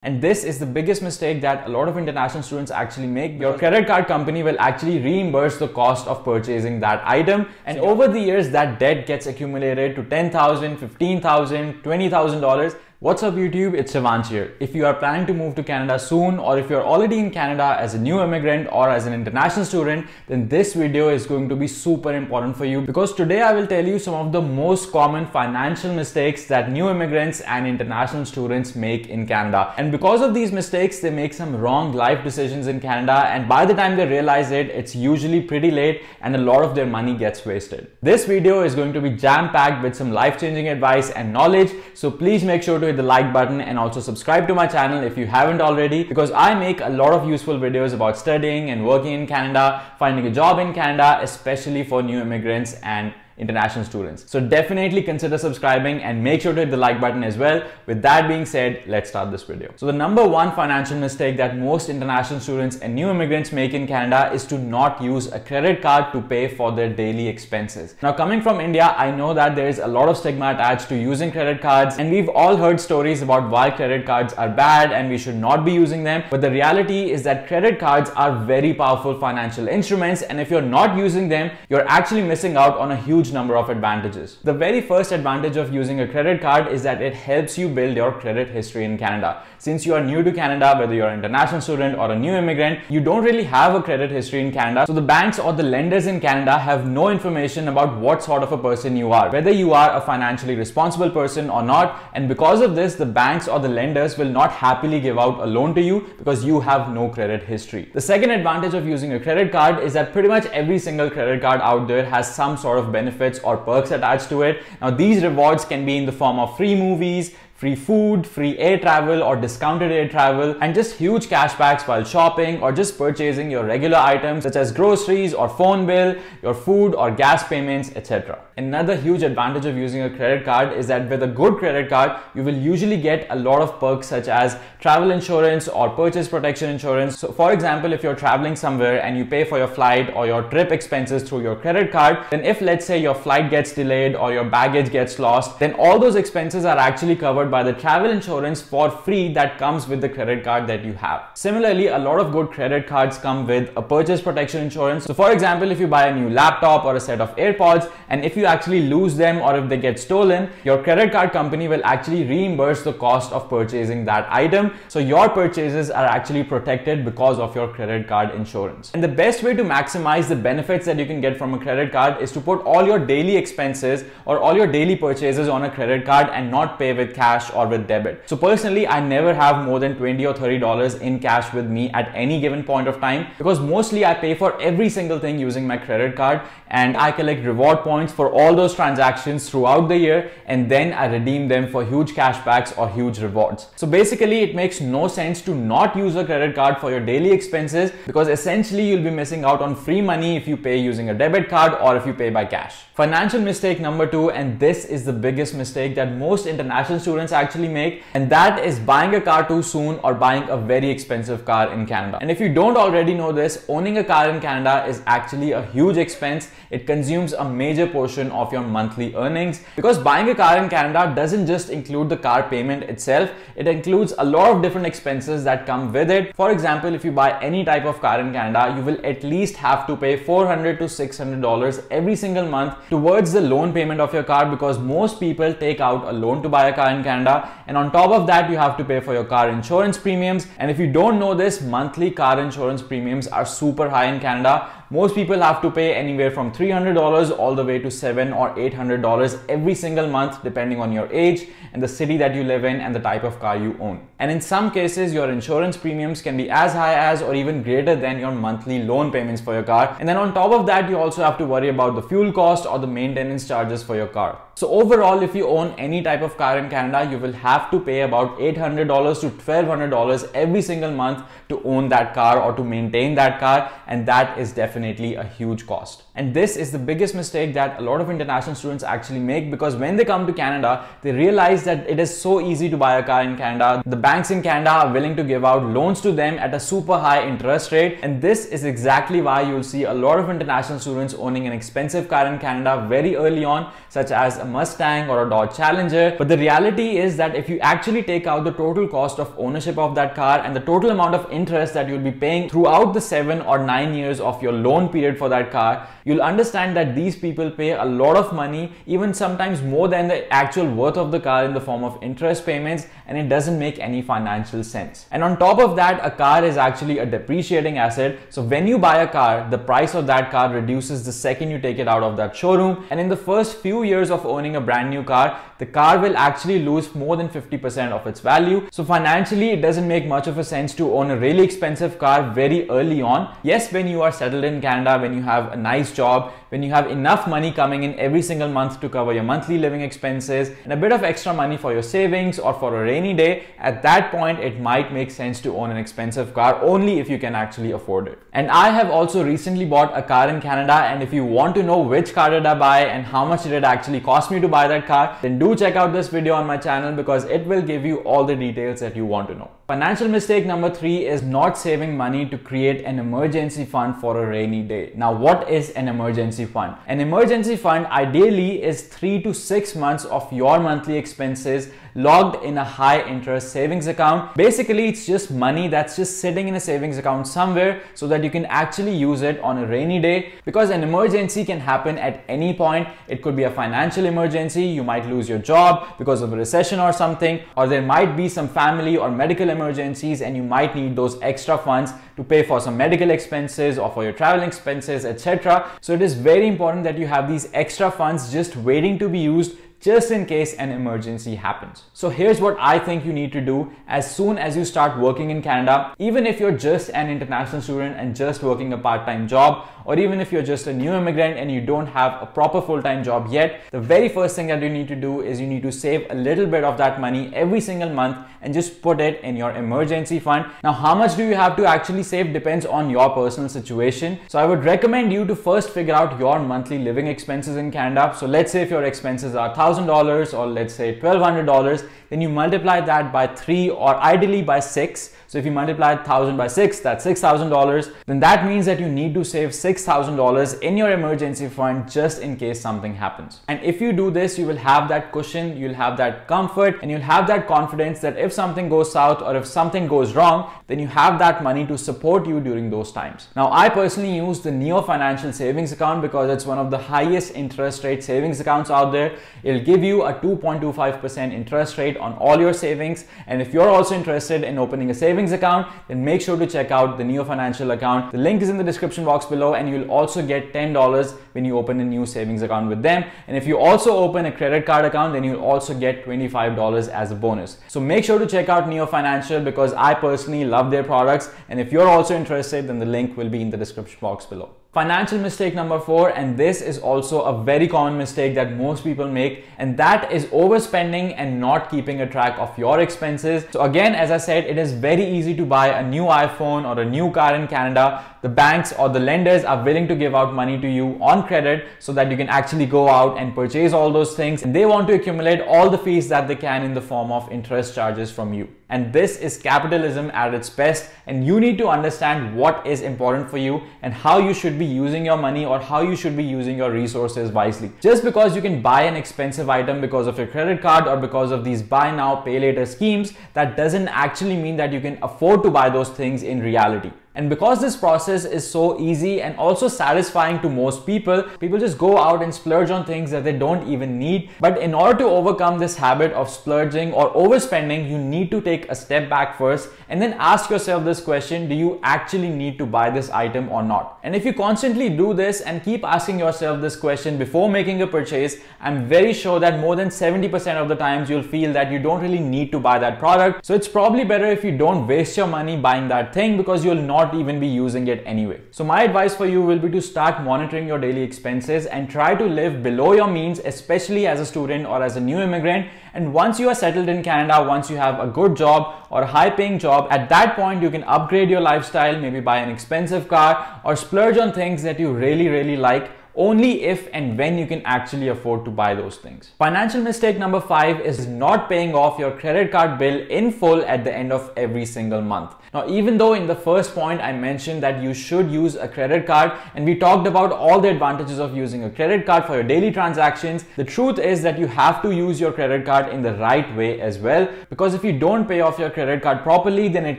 And this is the biggest mistake that a lot of international students actually make. Your credit card company will actually reimburse the cost of purchasing that item. And over the years, that debt gets accumulated to $10,000, $15,000, $20,000. What's up YouTube, it's Shivansh here. If you are planning to move to Canada soon, or if you're already in Canada as a new immigrant or as an international student, then this video is going to be super important for you, because today I will tell you some of the most common financial mistakes that new immigrants and international students make in Canada. And because of these mistakes, they make some wrong life decisions in Canada, and by the time they realize it, it's usually pretty late and a lot of their money gets wasted. This video is going to be jam-packed with some life-changing advice and knowledge, so please make sure to hit the like button and also subscribe to my channel if you haven't already, because I make a lot of useful videos about studying and working in Canada, finding a job in Canada, especially for new immigrants and international students. So definitely consider subscribing and make sure to hit the like button as well. With that being said, let's start this video. So the number one financial mistake that most international students and new immigrants make in Canada is to not use a credit card to pay for their daily expenses. Now, coming from India, I know that there is a lot of stigma attached to using credit cards, and we've all heard stories about why credit cards are bad and we should not be using them. But the reality is that credit cards are very powerful financial instruments, and if you're not using them, you're actually missing out on a huge number of advantages. The very first advantage of using a credit card is that it helps you build your credit history in Canada. Since you are new to Canada, whether you're an international student or a new immigrant, you don't really have a credit history in Canada. So the banks or the lenders in Canada have no information about what sort of a person you are, whether you are a financially responsible person or not. And because of this, the banks or the lenders will not happily give out a loan to you because you have no credit history. The second advantage of using a credit card is that pretty much every single credit card out there has some sort of benefits or perks attached to it. Now, these rewards can be in the form of free movies, free food, free air travel or discounted air travel, and just huge cashbacks while shopping or just purchasing your regular items such as groceries or phone bill, your food or gas payments, etc. Another huge advantage of using a credit card is that with a good credit card, you will usually get a lot of perks such as travel insurance or purchase protection insurance. So for example, if you're traveling somewhere and you pay for your flight or your trip expenses through your credit card, then if let's say your flight gets delayed or your baggage gets lost, then all those expenses are actually covered by the travel insurance for free that comes with the credit card that you have. Similarly, a lot of good credit cards come with a purchase protection insurance. So for example, if you buy a new laptop or a set of AirPods, and if you actually lose them or if they get stolen, your credit card company will actually reimburse the cost of purchasing that item. So your purchases are actually protected because of your credit card insurance. And the best way to maximize the benefits that you can get from a credit card is to put all your daily expenses or all your daily purchases on a credit card and not pay with cash or with debit. So personally, I never have more than $20 or $30 in cash with me at any given point of time, because mostly I pay for every single thing using my credit card, and I collect reward points for all those transactions throughout the year, and then I redeem them for huge cashbacks or huge rewards. So basically, it makes no sense to not use a credit card for your daily expenses, because essentially you'll be missing out on free money if you pay using a debit card or if you pay by cash. Financial mistake number two, and this is the biggest mistake that most international students actually make, and that is buying a car too soon or buying a very expensive car in Canada. And if you don't already know this, owning a car in Canada is actually a huge expense. It consumes a major portion of your monthly earnings, because buying a car in Canada doesn't just include the car payment itself, it includes a lot of different expenses that come with it. For example, if you buy any type of car in Canada, you will at least have to pay $400 to $600 every single month towards the loan payment of your car, because most people take out a loan to buy a car in Canada. And on top of that, you have to pay for your car insurance premiums. And if you don't know this, monthly car insurance premiums are super high in Canada. Most people have to pay anywhere from $300 all the way to $700 or $800 every single month, depending on your age and the city that you live in and the type of car you own. And in some cases, your insurance premiums can be as high as or even greater than your monthly loan payments for your car. And then on top of that, you also have to worry about the fuel cost or the maintenance charges for your car. So overall, if you own any type of car in Canada, you will have to pay about $800 to $1,200 every single month to own that car or to maintain that car, and that is definitely definitely a huge cost. And this is the biggest mistake that a lot of international students actually make, because when they come to Canada, they realize that it is so easy to buy a car in Canada. The banks in Canada are willing to give out loans to them at a super high interest rate, and this is exactly why you'll see a lot of international students owning an expensive car in Canada very early on, such as a Mustang or a Dodge Challenger. But the reality is that if you actually take out the total cost of ownership of that car and the total amount of interest that you'll be paying throughout the 7 or 9 years of your loan period for that car, you'll understand that these people pay a lot of money, even sometimes more than the actual worth of the car, in the form of interest payments, and it doesn't make any financial sense. And on top of that, a car is actually a depreciating asset. So when you buy a car, the price of that car reduces the second you take it out of that showroom, and in the first few years of owning a brand new car, the car will actually lose more than 50% of its value. So financially, it doesn't make much of a sense to own a really expensive car very early on. Yes, when you are settled in Canada, when you have a nice job, when you have enough money coming in every single month to cover your monthly living expenses and a bit of extra money for your savings or for a rainy day, at that point it might make sense to own an expensive car, only if you can actually afford it. And I have also recently bought a car in Canada, and if you want to know which car did I buy and how much did it actually cost me to buy that car, then do check out this video on my channel, because it will give you all the details that you want to know. Financial mistake number 3 is not saving money to create an emergency fund for a rainy day. Now, what is an emergency fund? An emergency fund ideally is 3 to 6 months of your monthly expenses logged in a high interest savings account. Basically, it's just money that's just sitting in a savings account somewhere so that you can actually use it on a rainy day, because an emergency can happen at any point. It could be a financial emergency. You might lose your job because of a recession or something, or there might be some family or medical emergencies and you might need those extra funds to pay for some medical expenses or for your travel expenses, etc. So it is very important that you have these extra funds just waiting to be used, just in case an emergency happens. So here's what I think you need to do as soon as you start working in Canada. Even if you're just an international student and just working a part-time job, or even if you're just a new immigrant and you don't have a proper full-time job yet, the very first thing that you need to do is you need to save a little bit of that money every single month and just put it in your emergency fund. Now, how much do you have to actually save depends on your personal situation. So I would recommend you to first figure out your monthly living expenses in Canada. So let's say if your expenses are $1,000 or let's say $1,200, then you multiply that by 3 or ideally by 6. So if you multiply 1,000 by 6, that's $6,000. Then that means that you need to save $6,000 in your emergency fund just in case something happens. And if you do this, you will have that cushion, you'll have that comfort, and you'll have that confidence that if something goes south or if something goes wrong, then you have that money to support you during those times. Now, I personally use the Neo Financial Savings Account because it's one of the highest interest rate savings accounts out there. It'll give you a 2.25% interest rate on all your savings. And if you're also interested in opening a savings account, then make sure to check out the Neo Financial account. The link is in the description box below, and you'll also get $10 when you open a new savings account with them. And if you also open a credit card account, then you'll also get $25 as a bonus. So make sure to check out Neo Financial because I personally love their products. And if you're also interested, then the link will be in the description box below. Financial mistake number 4, and this is also a very common mistake that most people make, and that is overspending and not keeping a track of your expenses. So again, as I said, it is very easy to buy a new iPhone or a new car in Canada. The banks or the lenders are willing to give out money to you on credit so that you can actually go out and purchase all those things, and they want to accumulate all the fees that they can in the form of interest charges from you. And this is capitalism at its best, and you need to understand what is important for you and how you should be using your money or how you should be using your resources wisely. Just because you can buy an expensive item because of your credit card or because of these buy now pay later schemes, that doesn't actually mean that you can afford to buy those things in reality. And because this process is so easy and also satisfying to most people, people just go out and splurge on things that they don't even need. But in order to overcome this habit of splurging or overspending, you need to take a step back first and then ask yourself this question: do you actually need to buy this item or not? And if you constantly do this and keep asking yourself this question before making a purchase, I'm very sure that more than 70% of the times you'll feel that you don't really need to buy that product. So it's probably better if you don't waste your money buying that thing, because you'll not not even be using it anyway. So my advice for you will be to start monitoring your daily expenses and try to live below your means, especially as a student or as a new immigrant. And once you are settled in Canada, once you have a good job or a high paying job, at that point you can upgrade your lifestyle, maybe buy an expensive car or splurge on things that you really like, only if and when you can actually afford to buy those things. Financial mistake number 5 is not paying off your credit card bill in full at the end of every single month. Now, even though in the first point I mentioned that you should use a credit card and we talked about all the advantages of using a credit card for your daily transactions, the truth is that you have to use your credit card in the right way as well, because if you don't pay off your credit card properly, then it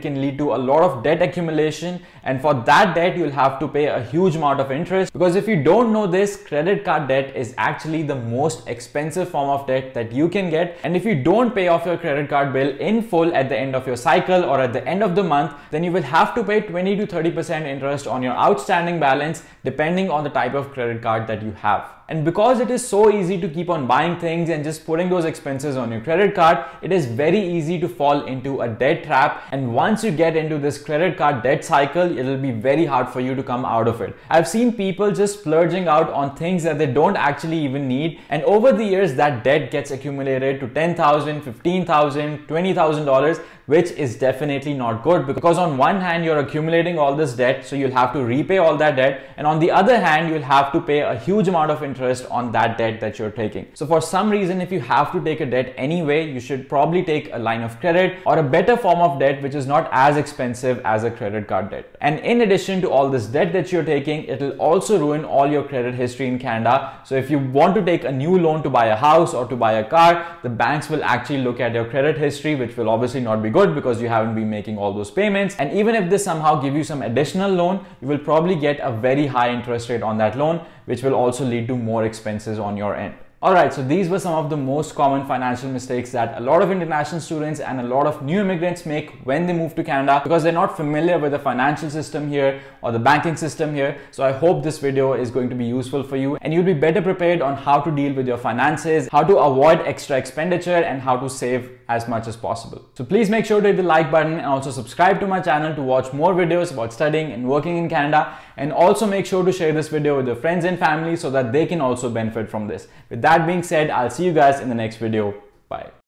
can lead to a lot of debt accumulation, and for that debt you'll have to pay a huge amount of interest. Because if you don't know this, credit card debt is actually the most expensive form of debt that you can get, and if you don't pay off your credit card bill in full at the end of your cycle or at the end of the month, then you will have to pay 20 to 30% interest on your outstanding balance depending on the type of credit card that you have. And because it is so easy to keep on buying things and just putting those expenses on your credit card, it is very easy to fall into a debt trap. And once you get into this credit card debt cycle, it will be very hard for you to come out of it. I've seen people just splurging out on things that they don't actually even need. And over the years, that debt gets accumulated to $10,000, $15,000, $20,000, which is definitely not good, because on one hand, you're accumulating all this debt, so you'll have to repay all that debt. And on the other hand, you'll have to pay a huge amount of interest on that debt that you're taking. So for some reason, if you have to take a debt anyway, you should probably take a line of credit or a better form of debt which is not as expensive as a credit card debt. And in addition to all this debt that you're taking, it will also ruin all your credit history in Canada. So if you want to take a new loan to buy a house or to buy a car, the banks will actually look at your credit history, which will obviously not be good because you haven't been making all those payments. And even if they somehow give you some additional loan, you will probably get a very high interest rate on that loan, which will also lead to more expenses on your end. Alright, so these were some of the most common financial mistakes that a lot of international students and a lot of new immigrants make when they move to Canada, because they're not familiar with the financial system here or the banking system here. So I hope this video is going to be useful for you and you'll be better prepared on how to deal with your finances, how to avoid extra expenditure, and how to save as much as possible. So please make sure to hit the like button and also subscribe to my channel to watch more videos about studying and working in Canada, and also make sure to share this video with your friends and family so that they can also benefit from this. With that being said, I'll see you guys in the next video. Bye.